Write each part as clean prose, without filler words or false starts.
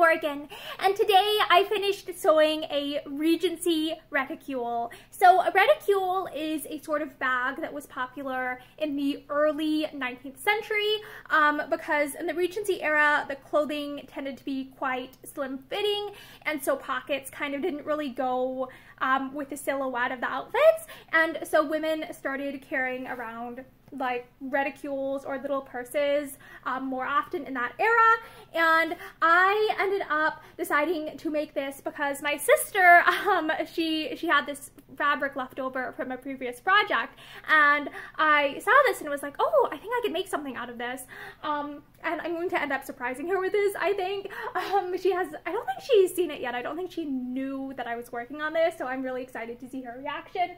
Morgan, and today I finished sewing a Regency Reticule. So a reticule is a sort of bag that was popular in the early 19th century because in the Regency era the clothing tended to be quite slim fitting, and so pockets kind of didn't really go with the silhouette of the outfits, and so women started carrying around like reticules or little purses more often in that era. And I ended up deciding to make this because my sister, she had this fabric left over from a previous project, and I saw this and was like, oh, I think I could make something out of this. And I'm going to end up surprising her with this, I think. I don't think she's seen it yet. I don't think she knew that I was working on this, so I'm really excited to see her reaction.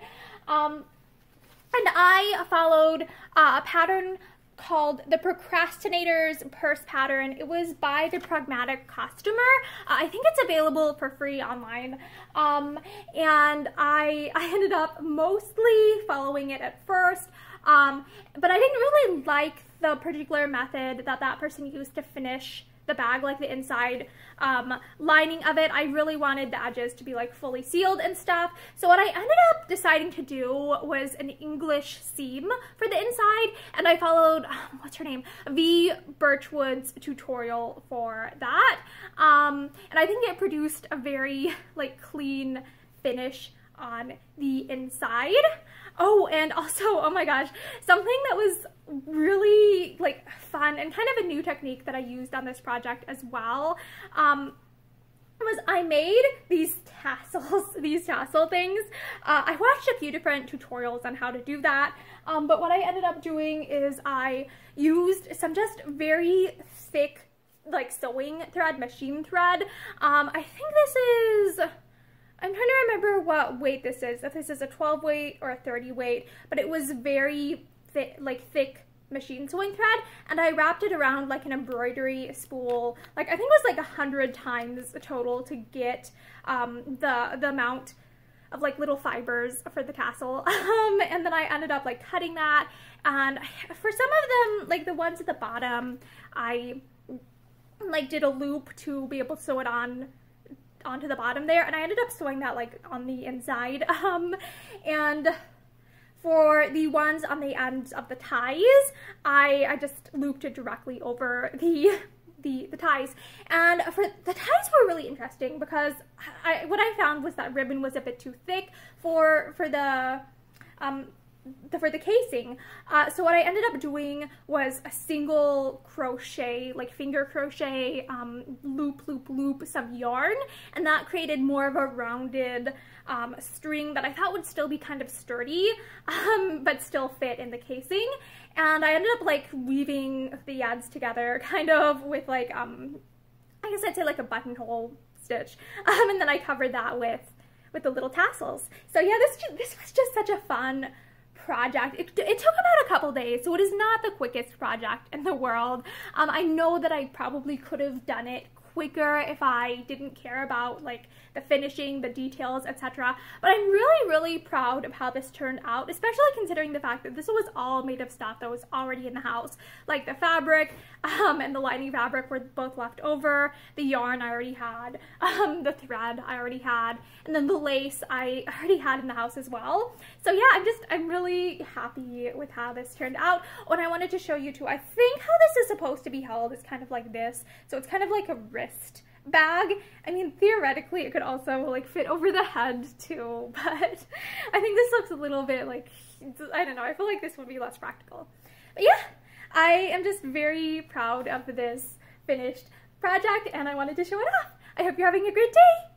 And I followed a pattern called the Procrastinator's Purse Pattern. It was by the Pragmatic Costumer. I think it's available for free online. And I ended up mostly following it at first, but I didn't really like the particular method that that person used to finish the bag, like the inside lining of it. I really wanted the edges to be like fully sealed and stuff. So what I ended up deciding to do was an English seam for the inside, and I followed, what's her name? V. Birchwood's tutorial for that. And I think it produced a very like clean finish on the inside. Oh, and also, oh my gosh, something that was really like fun and kind of a new technique that I used on this project as well was I made these tassels, these tassel things. I watched a few different tutorials on how to do that, but what I ended up doing is I used some just very thick like sewing thread, machine thread. I think this is, I'm trying to remember what weight this is, if this is a 12 weight or a 30 weight, but it was very thick machine sewing thread, and I wrapped it around like an embroidery spool, like I think it was like 100 times total to get the amount of like little fibers for the tassel. And then I ended up like cutting that, and for some of them, like the ones at the bottom, I like did a loop to be able to sew it onto the bottom there, and I ended up sewing that like on the inside. And for the ones on the ends of the ties, I just looped it directly over the ties. And for the ties were really interesting because what I found was that ribbon was a bit too thick for the casing. So what I ended up doing was a single crochet, like finger crochet, loop some yarn, and that created more of a rounded string that I thought would still be kind of sturdy, but still fit in the casing. And I ended up like weaving the ends together kind of with like, I guess I'd say like a buttonhole stitch, and then I covered that with the little tassels. So yeah, this was just such a fun project. It took about a couple days, so it is not the quickest project in the world. I know that I probably could have done it quicker if I didn't care about like the finishing, the details, etc. But I'm really proud of how this turned out, especially considering the fact that this was all made of stuff that was already in the house. Like the fabric and the lining fabric were both left over, the yarn I already had, the thread I already had, and then the lace I already had in the house as well. So yeah, I'm really happy with how this turned out. And I wanted to show you too, I think how this is supposed to be held is kind of like this. So it's kind of like a wrist bag. I mean, theoretically it could also like fit over the head too, but I think this looks a little bit like, I don't know, I feel like this would be less practical. But yeah, I am just very proud of this finished project, and I wanted to show it off. I hope you're having a great day.